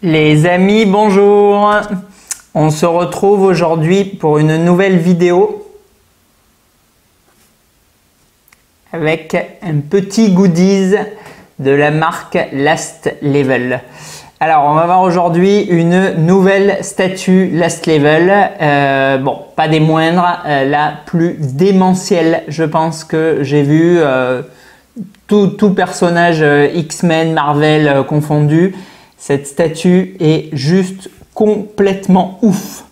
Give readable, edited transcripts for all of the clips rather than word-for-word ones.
Les amis, bonjour! On se retrouve aujourd'hui pour une nouvelle vidéo avec un petit goodies de la marque Last Level. Alors, on va voir aujourd'hui une nouvelle statue Last Level. Bon, pas des moindres, la plus démentielle, je pense, que j'ai vue. Tout personnage X-Men, Marvel confondu. Cette statue est juste complètement ouf.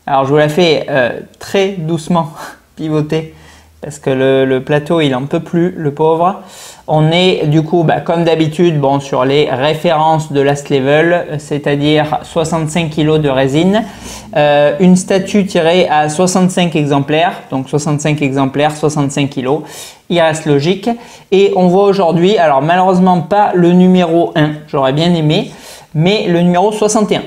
Alors je vous la fais très doucement pivoter parce que le plateau il en peut plus, le pauvre. On est du coup comme d'habitude sur les références de Last Level, c'est-à-dire 65 kg de résine, une statue tirée à 65 exemplaires, donc 65 exemplaires, 65 kg. Il reste logique. Et on voit aujourd'hui, alors malheureusement pas le numéro 1, j'aurais bien aimé, mais le numéro 61.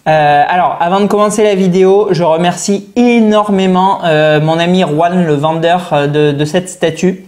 Alors, avant de commencer la vidéo, je remercie énormément mon ami Juan, le vendeur de cette statue,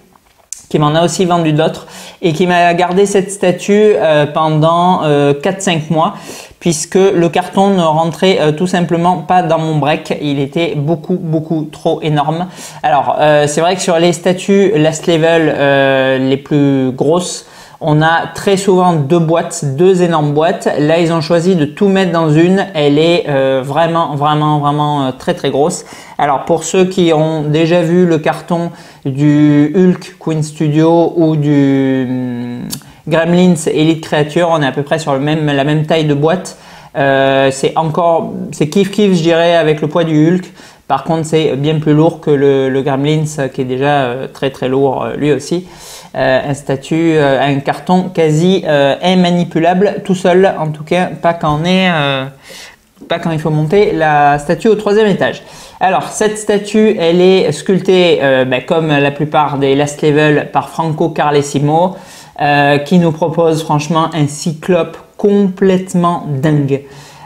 qui m'en a aussi vendu d'autres et qui m'a gardé cette statue pendant 4-5 mois, puisque le carton ne rentrait tout simplement pas dans mon break. Il était beaucoup trop énorme. Alors, c'est vrai que sur les statues Last Level les plus grosses, on a très souvent deux énormes boîtes. Là, ils ont choisi de tout mettre dans une. Elle est vraiment très grosse. Alors, pour ceux qui ont déjà vu le carton du Hulk Queen Studio ou du Gremlins Elite Creature, on est à peu près sur la même taille de boîte. C'est kiff, je dirais, avec le poids du Hulk. Par contre, c'est bien plus lourd que le Gremlins qui est déjà très lourd lui aussi. Un carton quasi immanipulable tout seul, en tout cas pas quand il faut monter la statue au 3e étage. Alors cette statue, elle est sculptée comme la plupart des Last Level par Franco Carlesimo, qui nous propose franchement un Cyclope complètement dingue.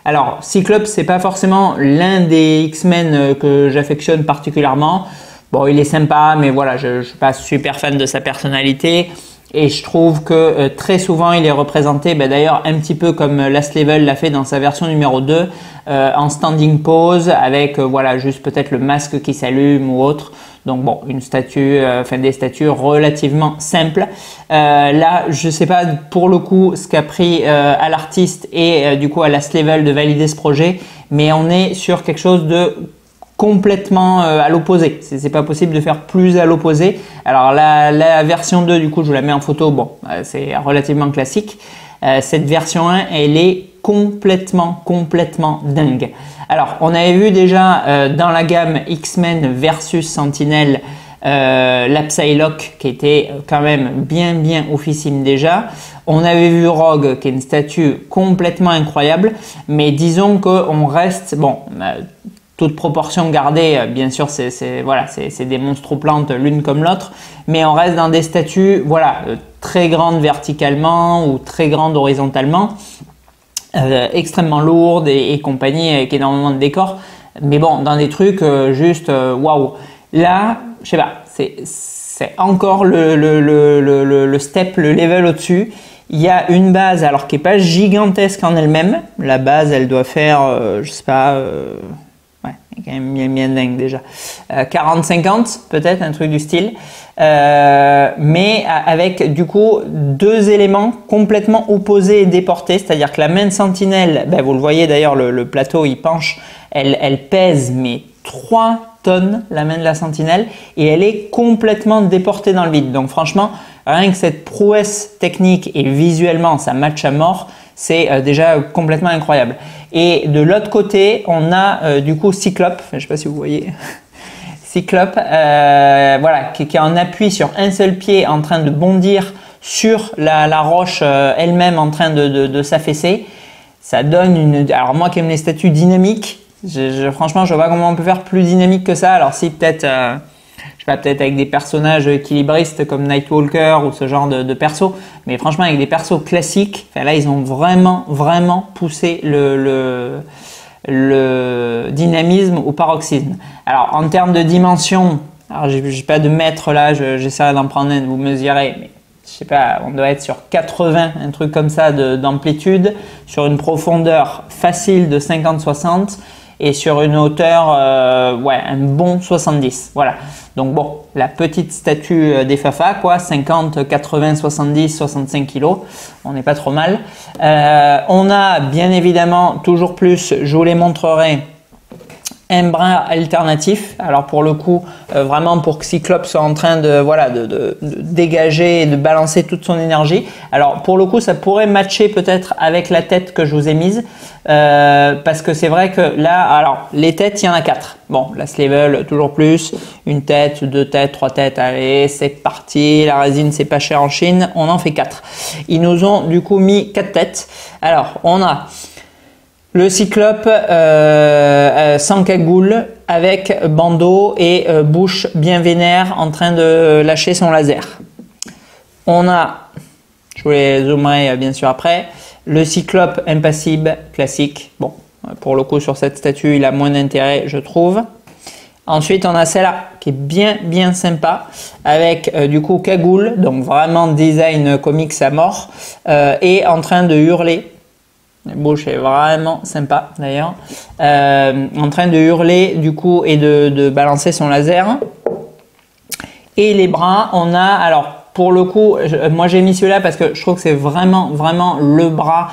Alors Cyclope, c'est pas forcément l'un des X-Men que j'affectionne particulièrement. Bon, il est sympa, mais voilà, je suis pas super fan de sa personnalité et je trouve que très souvent il est représenté, d'ailleurs un petit peu comme Last Level l'a fait dans sa version numéro 2, en standing pose avec voilà, juste peut-être le masque qui s'allume ou autre. Donc bon, une statue, des statues relativement simples. Là, je sais pas pour le coup ce qu'a pris à l'artiste et du coup à Last Level de valider ce projet, mais on est sur quelque chose de complètement à l'opposé. C'est pas possible de faire plus à l'opposé. Alors la version 2, du coup, je vous la mets en photo. Bon, c'est relativement classique. Cette version 1, elle est complètement dingue. Alors, on avait vu déjà dans la gamme X-Men versus Sentinelle la Psylocke qui était quand même bien oufissime déjà. On avait vu Rogue qui est une statue complètement incroyable, mais disons qu'on reste toute proportion gardée, bien sûr, c'est des monstroplantes l'une comme l'autre, mais on reste dans des statues, très grandes verticalement ou très grandes horizontalement, extrêmement lourdes et compagnie, avec énormément de décors. Mais bon, dans des trucs juste waouh. Là, je sais pas, c'est encore le step, le level au-dessus. Il y a une base, alors qui est pas gigantesque en elle-même. La base, elle doit faire, je sais pas. Ouais, quand même bien dingue déjà. 40-50 peut-être, un truc du style. Mais avec du coup deux éléments complètement opposés et déportés. C'est-à-dire que la main de Sentinelle, vous le voyez d'ailleurs, le plateau il penche, elle pèse mais 3 tonnes, la main de la Sentinelle, et elle est complètement déportée dans le vide. Donc franchement, rien que cette prouesse technique et visuellement ça match à mort, c'est déjà complètement incroyable. Et de l'autre côté, on a du coup Cyclope, je ne sais pas si vous voyez, Cyclope, qui est en appui sur un seul pied en train de bondir sur la roche elle-même en train de s'affaisser. Ça donne une... Alors moi qui aime les statues dynamiques, franchement je vois pas comment on peut faire plus dynamique que ça. Alors si peut-être... peut-être avec des personnages équilibristes comme Nightwalker ou ce genre de perso, mais franchement avec des persos classiques, là ils ont vraiment poussé le dynamisme au paroxysme. Alors en termes de dimension, alors j'ai pas de mètre là, j'essaierai d'en prendre un, vous mesurez, mais je sais pas, on doit être sur 80, un truc comme ça d'amplitude, sur une profondeur facile de 50-60 et sur une hauteur, ouais, un bon 70. Voilà. Donc bon, la petite statue des Fafa, quoi, 50, 80, 70, 65 kg, on n'est pas trop mal. On a bien évidemment toujours plus, je vous les montrerai, un bras alternatif. Alors pour le coup, vraiment pour que Cyclope soit en train de, voilà, de dégager et de balancer toute son énergie. Alors pour le coup, ça pourrait matcher peut-être avec la tête que je vous ai mise. Parce que c'est vrai que là, alors les têtes, il y en a 4. Bon, last level, toujours plus. Une tête, 2 têtes, 3 têtes. Allez, c'est parti. La résine, c'est pas cher en Chine. On en fait 4. Ils nous ont du coup mis 4 têtes. Alors, on a le Cyclope sans cagoule, avec bandeau et bouche bien vénère en train de lâcher son laser. On a, je vous les zoomerai bien sûr après, le Cyclope impassible classique. Bon, pour le coup sur cette statue, il a moins d'intérêt je trouve. Ensuite, on a celle-là qui est bien sympa avec du coup cagoule, donc vraiment design comics à mort et en train de hurler. La bouche est vraiment sympa d'ailleurs. En train de hurler du coup et de balancer son laser. Et les bras, on a, alors pour le coup, moi j'ai mis celui-là parce que je trouve que c'est vraiment le bras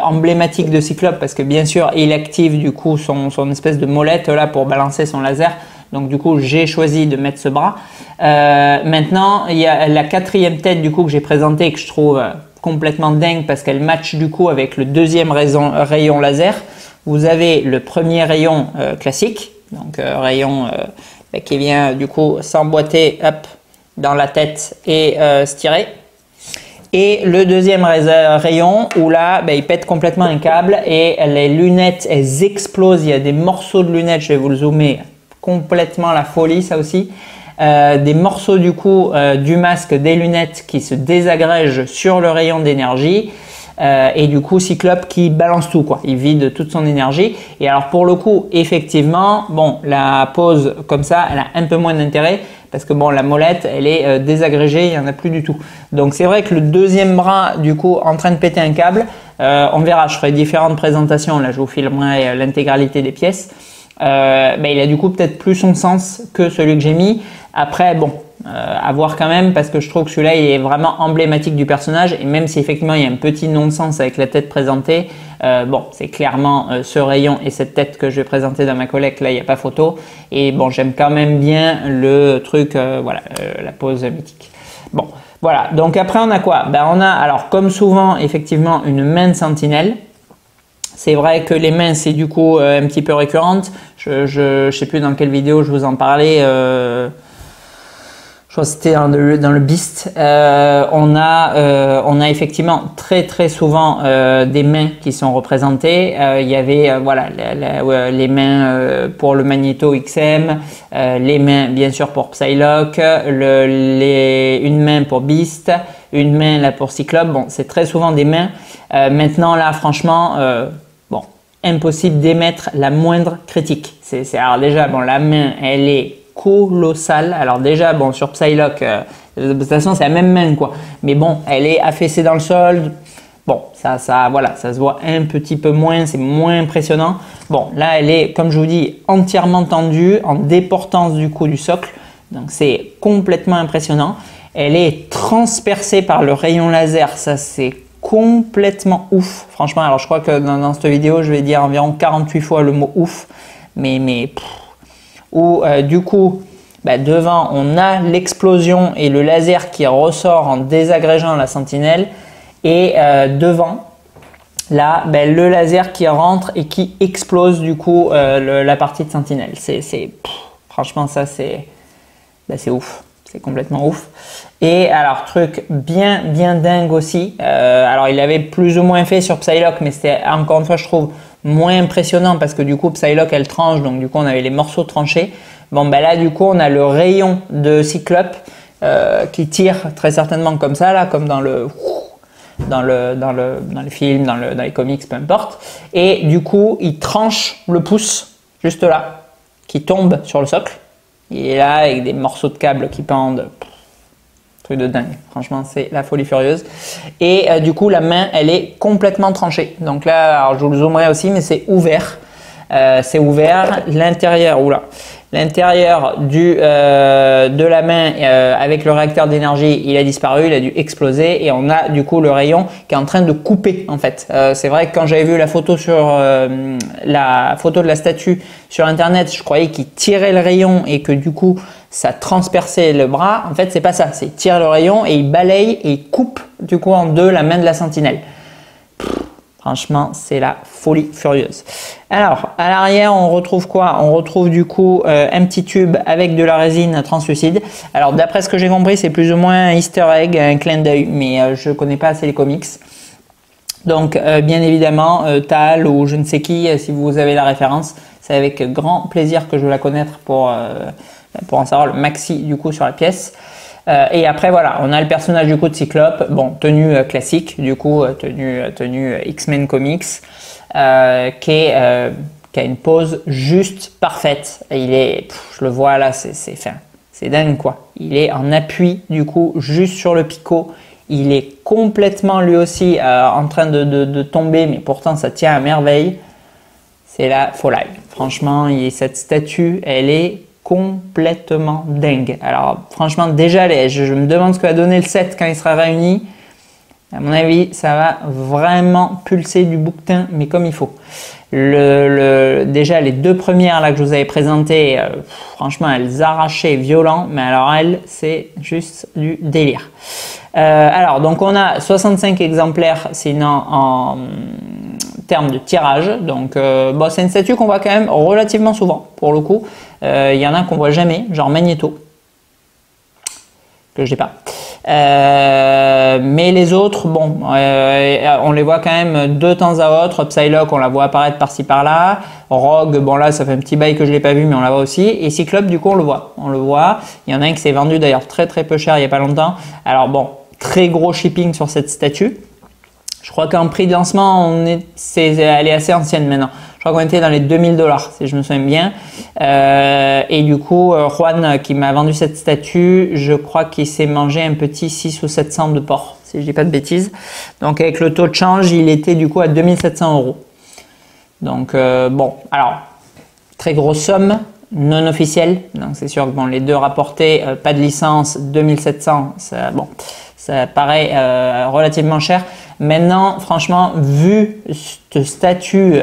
emblématique de Cyclope parce que bien sûr il active du coup son espèce de molette là pour balancer son laser. Donc du coup j'ai choisi de mettre ce bras. Maintenant il y a la 4e tête du coup que j'ai présentée que je trouve complètement dingue parce qu'elle match du coup avec le 2e rayon laser. Vous avez le premier rayon classique, donc rayon qui vient du coup s'emboîter hop, dans la tête et se tirer. Et le 2e rayon où là il pète complètement un câble et les lunettes elles explosent. Il y a des morceaux de lunettes, je vais vous le zoomer, complètement la folie ça aussi. Des morceaux du coup du masque, des lunettes qui se désagrègent sur le rayon d'énergie et du coup Cyclope qui balance tout quoi, il vide toute son énergie. Et alors pour le coup effectivement, bon la pose comme ça elle a un peu moins d'intérêt parce que bon la molette elle est désagrégée, il n'y en a plus du tout. Donc c'est vrai que le 2e bras du coup en train de péter un câble, on verra, je ferai différentes présentations, là je vous filmerai l'intégralité des pièces. Il a du coup peut-être plus son sens que celui que j'ai mis. Après bon, à voir quand même parce que je trouve que celui-là il est vraiment emblématique du personnage et même si effectivement il y a un petit non-sens avec la tête présentée, bon c'est clairement ce rayon et cette tête que je vais présenter dans ma collecte, là il n'y a pas photo et bon j'aime quand même bien le truc, voilà, la pose mythique. Bon voilà, donc après on a quoi? On a alors comme souvent effectivement une main de sentinelle. C'est vrai que les mains, c'est du coup un petit peu récurrente. Je sais plus dans quelle vidéo je vous en parlais. Je crois que c'était dans le Beast. On a effectivement très souvent des mains qui sont représentées. Il y avait voilà les mains pour le Magneto XM, les mains bien sûr pour Psylocke, une main pour Beast, une main là pour Cyclope. Bon, c'est très souvent des mains. Maintenant là, franchement. Bon, impossible d'émettre la moindre critique. Alors déjà, bon, la main, elle est colossale. Alors déjà, bon, sur Psylocke, de toute façon, c'est la même main, quoi. Mais bon, elle est affaissée dans le sol. Bon, voilà, ça se voit un petit peu moins, c'est moins impressionnant. Bon, là, elle est, comme je vous dis, entièrement tendue, en déportance du coup du socle. Donc, c'est complètement impressionnant. Elle est transpercée par le rayon laser. Ça, c'est complètement ouf. Franchement, alors je crois que dans cette vidéo, je vais dire environ 48 fois le mot ouf. Du coup, devant, on a l'explosion et le laser qui ressort en désagrégeant la sentinelle. Et devant, là, le laser qui rentre et qui explose du coup la partie de sentinelle. Franchement, ça, c'est ouf. C'est complètement ouf. Et alors, truc bien dingue aussi. Alors, il avait plus ou moins fait sur Psylocke, mais c'était encore une fois, je trouve, moins impressionnant parce que du coup, Psylocke, elle tranche. Donc, du coup, on avait les morceaux tranchés. Bon, là, du coup, on a le rayon de Cyclope qui tire très certainement comme ça, là, comme dans le film, dans les comics, peu importe. Et du coup, il tranche le pouce, juste là, qui tombe sur le socle. Il est là avec des morceaux de câble qui pendent. truc de dingue. Franchement, c'est la folie furieuse. Et du coup, la main, elle est complètement tranchée. Donc là, alors, je vous le zoomerai aussi, mais c'est ouvert. C'est ouvert. L'intérieur, oula. L'intérieur de la main avec le réacteur d'énergie, il a disparu, il a dû exploser et on a du coup le rayon qui est en train de couper en fait. C'est vrai que quand j'avais vu la photo de la statue sur internet, je croyais qu'il tirait le rayon et que du coup ça transperçait le bras. En fait, c'est pas ça. C'est il tire le rayon et il balaye et il coupe du coup en deux la main de la sentinelle. Franchement, c'est la folie furieuse. Alors, à l'arrière, on retrouve quoi? On retrouve du coup un petit tube avec de la résine translucide. Alors, d'après ce que j'ai compris, c'est plus ou moins un easter egg, un clin d'œil, mais je ne connais pas assez les comics. Donc, bien évidemment, Tal ou je ne sais qui, si vous avez la référence, c'est avec grand plaisir que je veux la connaître pour en savoir le maxi du coup sur la pièce. Et après voilà, on a le personnage du coup de Cyclope, bon tenue classique du coup, tenue X-Men Comics, qui a une pose juste parfaite. Et je le vois là, c'est dingue quoi. Il est en appui du coup juste sur le picot. Il est complètement lui aussi en train de tomber, mais pourtant ça tient à merveille. C'est la folie. Franchement, cette statue, elle est complètement dingue. Alors franchement déjà je me demande ce que va donner le set quand il sera réuni. À mon avis ça va vraiment pulser du bouquetin mais comme il faut. Déjà les deux premières là que je vous avais présentées, franchement elles arrachaient violent, mais alors elles c'est juste du délire. Alors donc on a 65 exemplaires sinon en termes de tirage, donc bon, c'est une statue qu'on voit quand même relativement souvent pour le coup. Il y en a qu'on voit jamais, genre Magneto, que je n'ai pas. Mais les autres, bon, on les voit quand même de temps à autre. Psylocke, on la voit apparaître par-ci par-là. Rogue, bon là, ça fait un petit bail que je l'ai pas vu, mais on la voit aussi. Et Cyclope, du coup, on le voit. On le voit. Il y en a un qui s'est vendu d'ailleurs très très peu cher il n'y a pas longtemps. Alors bon, très gros shipping sur cette statue. Je crois qu'en prix de lancement, elle est assez ancienne maintenant. Je crois qu'on était dans les 2000 $, si je me souviens bien. Et du coup, Juan, qui m'a vendu cette statue, je crois qu'il s'est mangé un petit 600 ou 700 de porc, si je dis pas de bêtises. Donc, avec le taux de change, il était du coup à 2700 €. Donc, bon, alors, très grosse somme, non officielle. Donc, c'est sûr que bon, les deux rapportés, pas de licence, 2700, ça paraît relativement cher. Maintenant, franchement, vu cette statue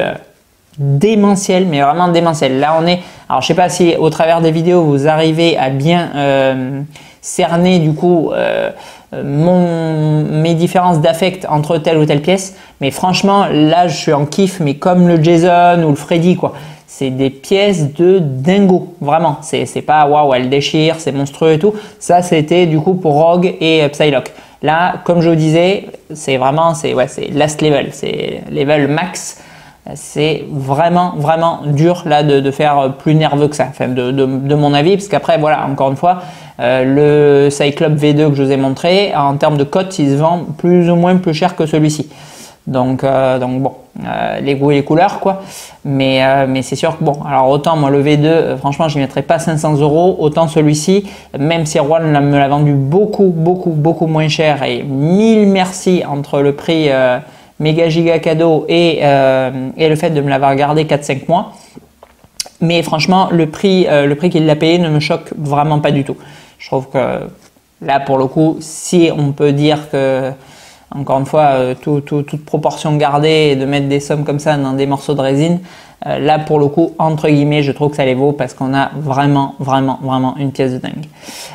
démentielle, mais vraiment démentielle. Là, alors je sais pas si au travers des vidéos vous arrivez à bien cerner du coup mes différences d'affect entre telle ou telle pièce. Mais franchement, là, je suis en kiff, mais comme le Jason ou le Freddy, quoi. C'est des pièces de dingo, vraiment. C'est pas waouh, elle déchire, c'est monstrueux et tout. Ça, c'était du coup pour Rogue et Psylocke. Là, comme je vous disais, c'est last level, c'est level max. C'est vraiment dur là de faire plus nerveux que ça, enfin, de mon avis, parce qu'après voilà, encore une fois, le Cyclope V2 que je vous ai montré, en termes de cote, il se vend plus ou moins plus cher que celui-ci. Donc bon, les goûts et les couleurs quoi. Mais c'est sûr que bon, alors autant moi le V2, franchement, je ne mettrais pas 500 €, autant celui-ci, même si Juan me l'a vendu beaucoup moins cher, et mille merci entre le prix méga giga cadeau et le fait de me l'avoir gardé 4-5 mois. Mais franchement, le prix qu'il l'a payé ne me choque vraiment pas du tout. Je trouve que là, pour le coup, si on peut dire que, encore une fois, toute proportion gardée et de mettre des sommes comme ça dans des morceaux de résine, là, pour le coup, entre guillemets, je trouve que ça les vaut parce qu'on a vraiment une pièce de dingue.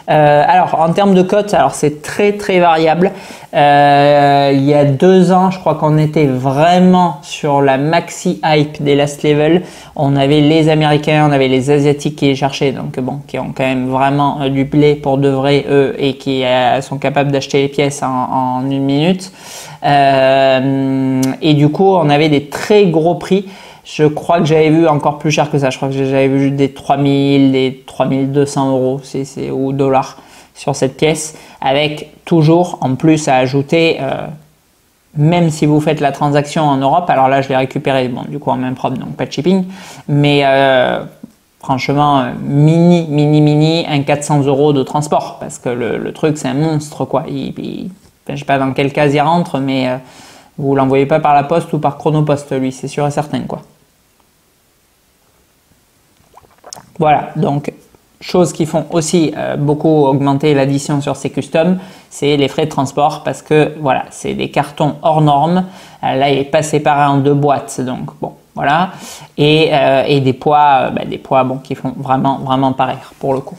Alors, en termes de cote, alors c'est très variable. Il y a 2 ans, je crois qu'on était vraiment sur la maxi hype des last level. On avait les Américains, on avait les Asiatiques qui les cherchaient, donc bon, qui ont quand même vraiment du blé pour de vrai eux et qui sont capables d'acheter les pièces en 1 minute. Et du coup, on avait des très gros prix. Je crois que j'avais vu encore plus cher que ça. Je crois que j'avais vu des 3000, des 3200 € ou dollars sur cette pièce, avec toujours en plus à ajouter, même si vous faites la transaction en Europe, alors là je l'ai récupéré, bon du coup en main propre, donc pas de shipping, mais franchement, mini, un 400 € de transport, parce que le truc, c'est un monstre, quoi. Je ne sais pas dans quel cas il rentre, mais vous l'envoyez pas par la poste ou par Chronopost, lui, c'est sûr et certain, quoi. Voilà, donc, choses qui font aussi beaucoup augmenter l'addition sur ces customs, c'est les frais de transport, parce que, voilà, c'est des cartons hors normes. Là, il n'est pas séparé en 2 boîtes, donc, bon. Voilà, et des poids bon, qui font vraiment pareil pour le coup.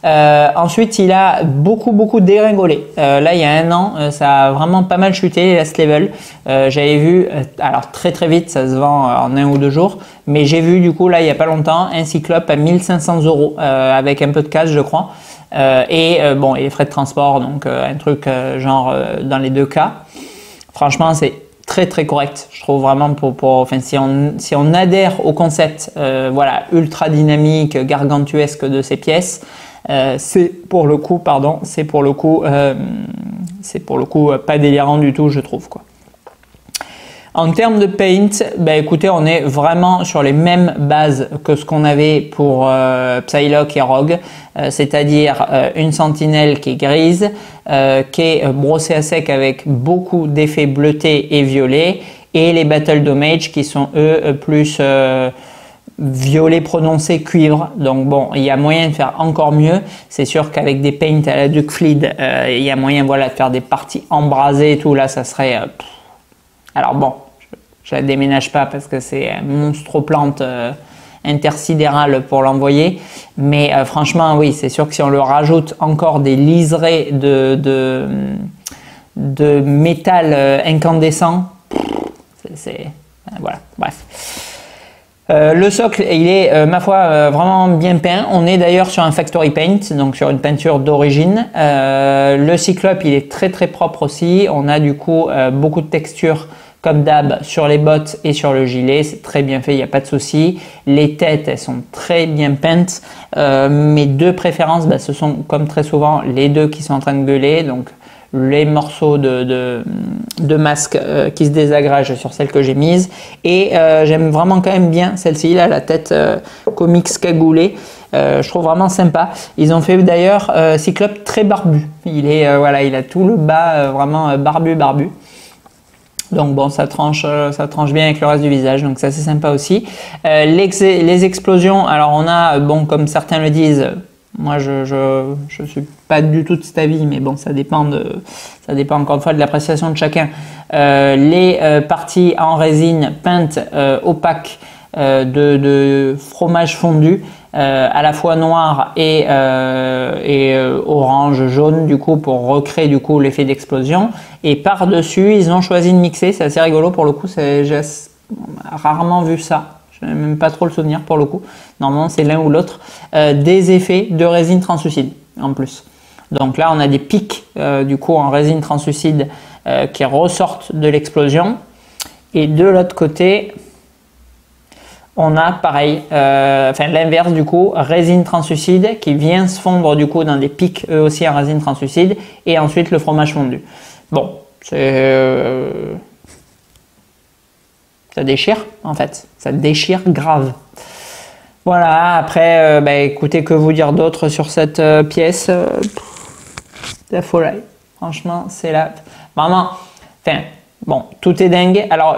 Ensuite, il a beaucoup dégringolé. Là, il y a un an, ça a vraiment pas mal chuté, Last Level. J'avais vu, alors très vite, ça se vend en 1 ou 2 jours, mais j'ai vu du coup là, il y a pas longtemps, un Cyclope à 1500 € avec un peu de cash, je crois. Bon, et les frais de transport, donc un truc genre dans les 2 cas. Franchement, c'est très correct, je trouve vraiment enfin, si on adhère au concept voilà, ultra dynamique, gargantuesque de ces pièces, c'est pour le coup pas délirant du tout, je trouve, quoi. En termes de paint, écoutez, on est vraiment sur les mêmes bases que ce qu'on avait pour Psylocke et Rogue, c'est-à-dire une sentinelle qui est grise, qui est brossée à sec avec beaucoup d'effets bleutés et violets, et les Battle Damage qui sont eux plus violet prononcé cuivre. Donc bon, il y a moyen de faire encore mieux. C'est sûr qu'avec des paints à la Duke Fleet, il y a moyen, voilà, de faire des parties embrasées et tout. Là, ça serait alors bon, je la déménage pas parce que c'est un monstre plante intersidéral pour l'envoyer. Mais franchement, oui, c'est sûr que si on leur rajoute encore des liserés de métal incandescent, voilà, bref. Le socle, il est, ma foi, vraiment bien peint. On est d'ailleurs sur un factory paint, donc sur une peinture d'origine. Le Cyclope, il est très propre aussi. On a du coup beaucoup de texture comme d'hab sur les bottes et sur le gilet. C'est très bien fait, il n'y a pas de souci. Les têtes, elles sont très bien peintes. Mes 2 préférences, ce sont comme très souvent les 2 qui sont en train de gueuler. Donc les morceaux de masque qui se désagrègent sur celle que j'ai mise, et j'aime vraiment quand même bien celle-ci là, la tête comics cagoulée. Je trouve vraiment sympa. Ils ont fait d'ailleurs Cyclope très barbu. Il est voilà, il a tout le bas vraiment barbu. Donc bon, ça tranche bien avec le reste du visage, donc ça c'est sympa aussi. Les explosions, alors on a, bon, comme certains le disent, moi je suis pas du tout de cet avis, mais bon, ça dépend encore une fois de l'appréciation de chacun. Les parties en résine peintes opaque de fromage fondu, à la fois noir et orange jaune, du coup, pour recréer du coup l'effet d'explosion. Et par dessus, ils ont choisi de mixer. C'est assez rigolo pour le coup. J'ai rarement vu ça. Je n'ai même pas trop le souvenir pour le coup. Normalement, c'est l'un ou l'autre. Des effets de résine translucide en plus. Donc là, on a des pics du coup en résine translucide qui ressortent de l'explosion. Et de l'autre côté, on a pareil, enfin l'inverse du coup, résine translucide qui vient se fondre du coup dans des pics eux aussi en résine translucide, et ensuite le fromage fondu. Bon, c'est ça déchire en fait, ça déchire grave. Voilà, après, écoutez, que vous dire d'autre sur cette pièce, la folie. Franchement, c'est là, vraiment, enfin, bon, tout est dingue. Alors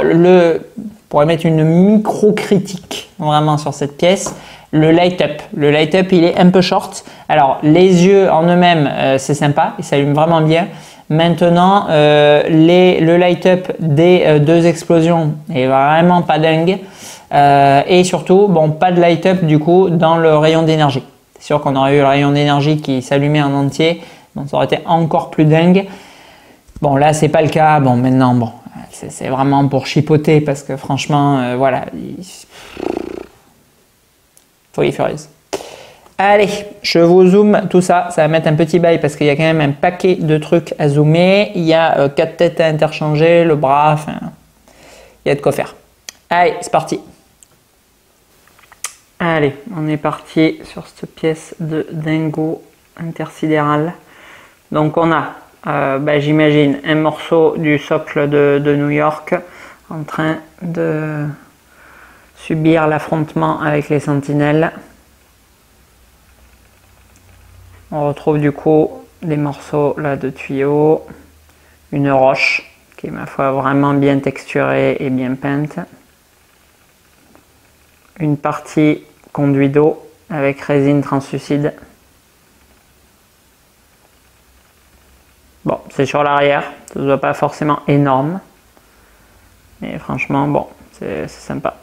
pour émettre une micro-critique vraiment sur cette pièce, le light-up. Le light-up, il est un peu short. Alors, les yeux en eux-mêmes, c'est sympa, ils s'allument vraiment bien. Maintenant, le light-up des 2 explosions est vraiment pas dingue. Et surtout, bon, pas de light-up du coup dans le rayon d'énergie. C'est sûr qu'on aurait eu le rayon d'énergie qui s'allumait en entier, donc ça aurait été encore plus dingue. Bon, là, c'est pas le cas. Bon, maintenant, bon, c'est vraiment pour chipoter parce que franchement, voilà, folie furieuse. Allez, je vous zoome tout ça. Ça va mettre un petit bail parce qu'il y a quand même un paquet de trucs à zoomer. Il y a 4 têtes à interchanger, le bras, enfin, il y a de quoi faire. Allez, c'est parti. Allez, on est parti sur cette pièce de dingo intersidéral. Donc on a, j'imagine, un morceau du socle de New York en train de subir l'affrontement avec les sentinelles. On retrouve du coup des morceaux là de tuyaux, une roche qui est ma foi vraiment bien texturée et bien peinte, une partie conduit d'eau avec résine translucide. Bon, c'est sur l'arrière, ça ne se voit pas forcément énorme, mais franchement, bon, c'est sympa.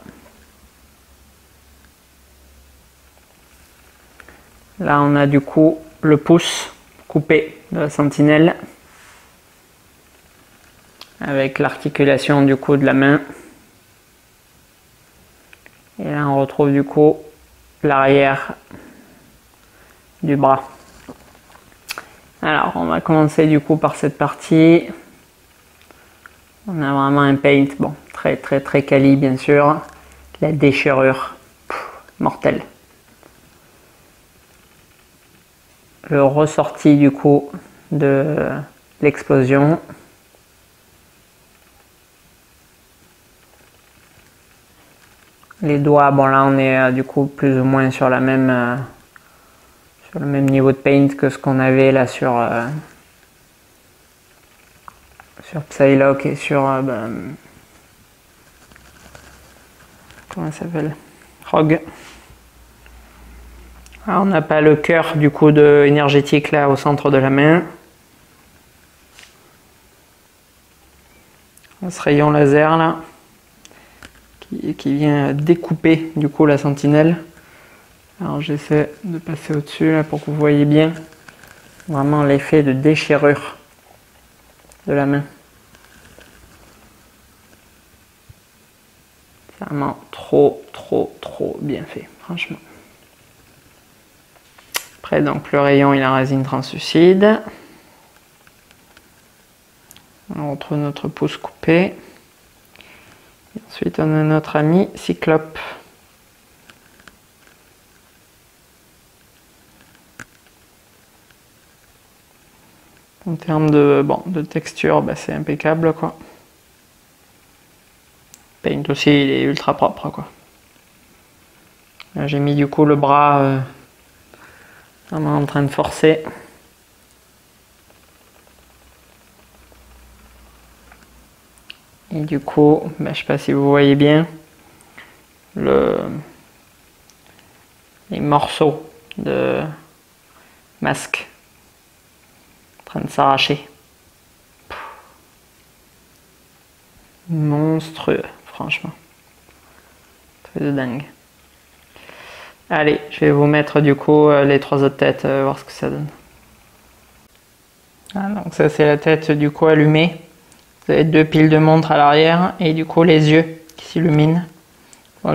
Là, on a du coup le pouce coupé de la sentinelle avec l'articulation du coup de la main. Et là, on retrouve du coup l'arrière du bras. Alors, on va commencer du coup par cette partie. On a vraiment un paint, bon, très quali bien sûr. La déchirure, mortelle. Le ressorti du coup de l'explosion. Les doigts, bon là on est du coup plus ou moins sur le même niveau de paint que ce qu'on avait là sur Psylocke et sur comment ça s'appelle, Rogue. Alors, on n'a pas le cœur du coup énergétique là au centre de la main. Ce rayon laser là qui vient découper du coup la sentinelle. Alors j'essaie de passer au-dessus là pour que vous voyez bien vraiment l'effet de déchirure de la main. C'est vraiment trop bien fait, franchement. Après donc le rayon il a résine translucide. On retrouve notre pouce coupé. Et ensuite on a notre ami Cyclope. En termes de texture, c'est impeccable quoi. Paint aussi, il est ultra propre quoi. Là j'ai mis du coup le bras vraiment en train de forcer. Et du coup, je ne sais pas si vous voyez bien les morceaux de masque en train de s'arracher. Monstrueux, franchement. Truc de dingue. Allez, je vais vous mettre du coup les 3 autres têtes, voir ce que ça donne. Ah, donc ça c'est la tête du coup allumée. Vous avez 2 piles de montre à l'arrière et du coup les yeux qui s'illuminent.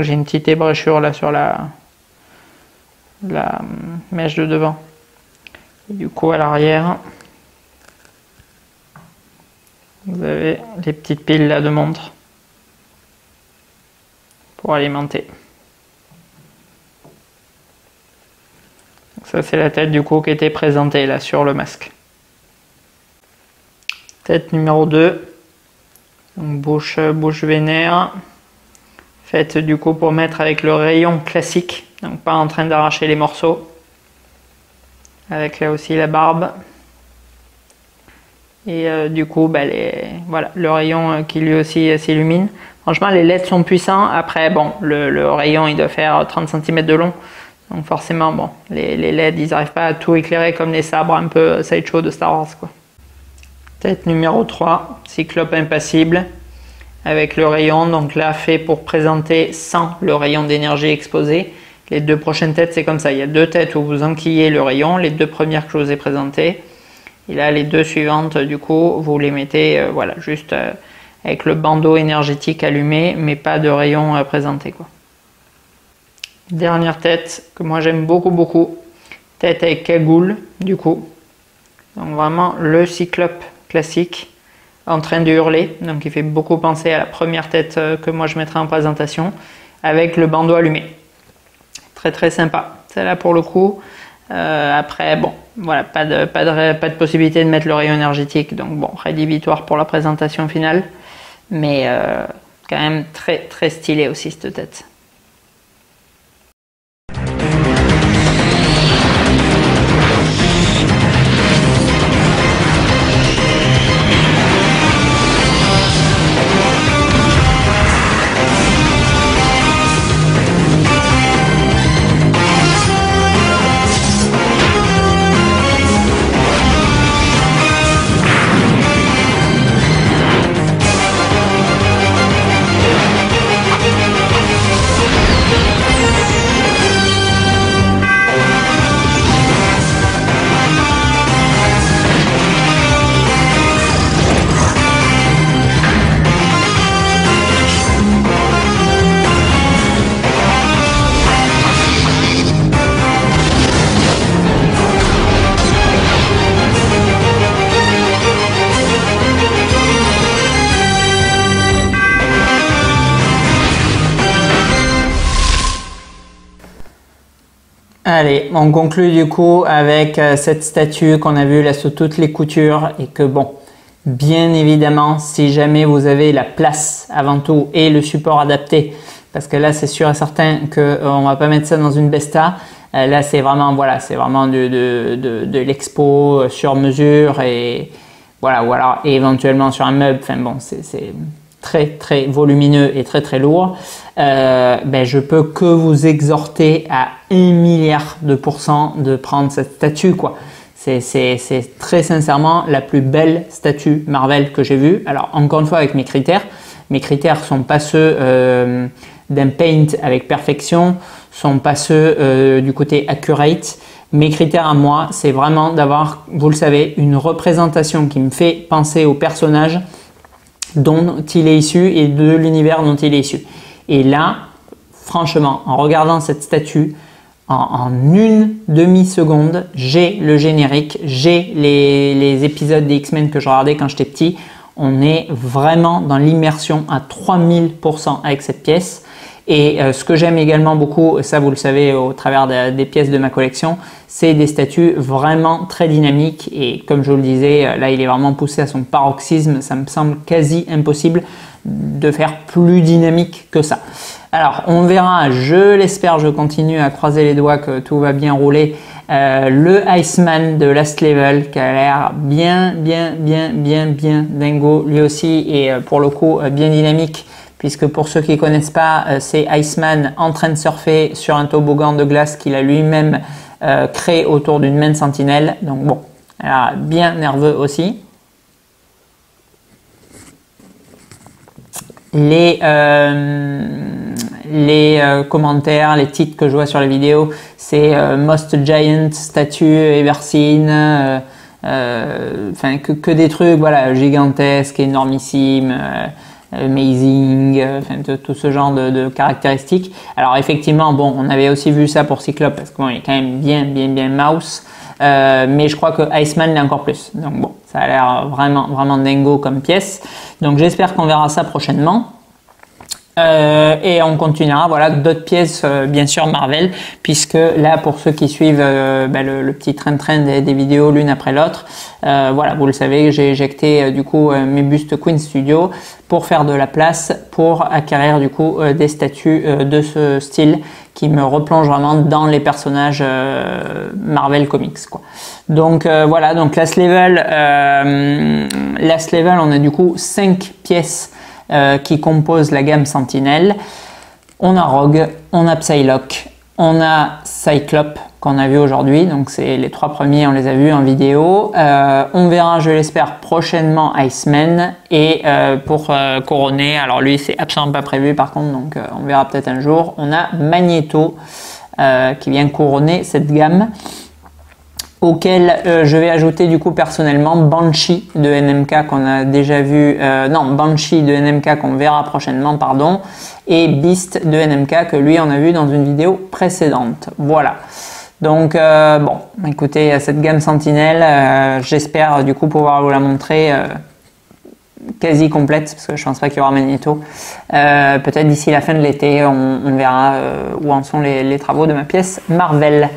J'ai une petite ébréchure là sur la mèche de devant. Et du coup à l'arrière, vous avez les petites piles là de montre pour alimenter. Donc ça c'est la tête du coup qui était présentée là sur le masque. Tête numéro 2. Donc bouche vénère, faite du coup pour mettre avec le rayon classique, donc pas en train d'arracher les morceaux, avec là aussi la barbe, et du coup voilà, le rayon qui lui aussi s'illumine. Franchement les LED sont puissants, après bon le rayon il doit faire 30 cm de long, donc forcément bon les LED ils n'arrivent pas à tout éclairer comme les sabres un peu sideshow de Star Wars quoi. Tête numéro 3, Cyclope impassible, avec le rayon, donc là fait pour présenter sans le rayon d'énergie exposé. Les 2 prochaines têtes c'est comme ça, il y a 2 têtes où vous enquillez le rayon, les 2 premières que je vous ai présentées, et là les 2 suivantes du coup vous les mettez voilà, juste avec le bandeau énergétique allumé, mais pas de rayon présenté quoi. Dernière tête que moi j'aime beaucoup, tête avec cagoule du coup, donc vraiment le Cyclope classique en train de hurler, donc il fait beaucoup penser à la première tête que moi je mettrai en présentation avec le bandeau allumé. Très sympa, celle-là pour le coup. Après bon voilà, pas de possibilité de mettre le rayon énergétique, donc bon, rédhibitoire pour la présentation finale, mais quand même très stylé aussi cette tête. Allez, on conclut du coup avec cette statue qu'on a vue là sous toutes les coutures et que bon, bien évidemment, si jamais vous avez la place avant tout et le support adapté, parce que là c'est sûr et certain qu'on va pas mettre ça dans une Besta. Là c'est vraiment voilà, c'est vraiment de l'expo sur mesure et voilà, ou alors et éventuellement sur un meuble. Enfin bon, c'est très volumineux et très lourd. Ben, je peux que vous exhorter à 1 milliard de pourcents de prendre cette statue quoi. C'est très sincèrement la plus belle statue Marvel que j'ai vue. Alors encore une fois avec mes critères sont pas ceux d'un paint avec perfection, sont pas ceux du côté accurate. Mes critères à moi, c'est vraiment d'avoir, vous le savez, une représentation qui me fait penser au personnage dont il est issu et de l'univers dont il est issu. Et là, franchement, en regardant cette statue, en une demi-seconde, j'ai le générique, j'ai les épisodes des X-Men que je regardais quand j'étais petit. On est vraiment dans l'immersion à 3000% avec cette pièce. Et ce que j'aime également beaucoup, ça vous le savez au travers des pièces de ma collection, c'est des statues vraiment très dynamiques. Et comme je vous le disais, là il est vraiment poussé à son paroxysme. Ça me semble quasi impossible de faire plus dynamique que ça. Alors on verra, je l'espère, je continue à croiser les doigts que tout va bien rouler. Le Iceman de Last Level qui a l'air bien dingo lui aussi et pour le coup bien dynamique. Puisque pour ceux qui ne connaissent pas, c'est Iceman en train de surfer sur un toboggan de glace qu'il a lui-même créé autour d'une main sentinelle. Donc bon, alors, bien nerveux aussi. Les commentaires, les titres que je vois sur les vidéos, c'est Most Giant Statue Ever enfin que des trucs voilà, gigantesques, énormissimes. Amazing, enfin, tout ce genre de caractéristiques. Alors effectivement, bon, on avait aussi vu ça pour Cyclope parce qu'il est quand même bien mouse, mais je crois que Iceman l'est encore plus. Donc bon, ça a l'air vraiment dingo comme pièce. Donc j'espère qu'on verra ça prochainement. Et on continuera voilà d'autres pièces bien sûr Marvel, puisque là pour ceux qui suivent le petit train des vidéos l'une après l'autre, voilà, vous le savez, j'ai éjecté du coup mes bustes Queen Studio pour faire de la place pour acquérir du coup des statues de ce style qui me replonge vraiment dans les personnages Marvel Comics quoi. Donc voilà, donc Last Level on a du coup 5 pièces qui composent la gamme Sentinelle. On a Rogue, on a Psylocke, on a Cyclope qu'on a vu aujourd'hui, donc c'est les 3 premiers, on les a vus en vidéo. On verra, je l'espère, prochainement Iceman et pour couronner, alors lui c'est absolument pas prévu par contre, donc on verra peut-être un jour. On a Magneto qui vient couronner cette gamme, auquel je vais ajouter du coup personnellement Banshee de NMK qu'on a déjà vu, Banshee de NMK qu'on verra prochainement, pardon, et Beast de NMK que lui on a vu dans une vidéo précédente. Voilà. Donc bon, écoutez, cette gamme Sentinelle, j'espère du coup pouvoir vous la montrer quasi complète, parce que je pense pas qu'il y aura Magneto. Peut-être d'ici la fin de l'été, on verra où en sont les travaux de ma pièce Marvel.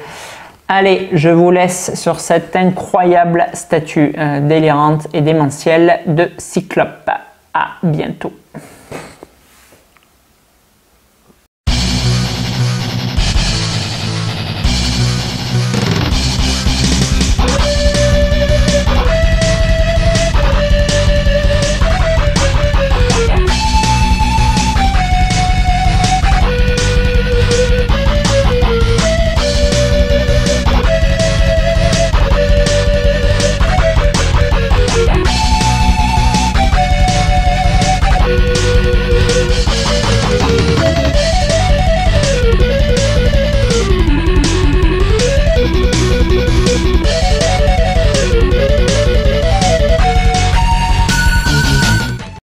Allez, je vous laisse sur cette incroyable statue délirante et démentielle de Cyclope. À bientôt.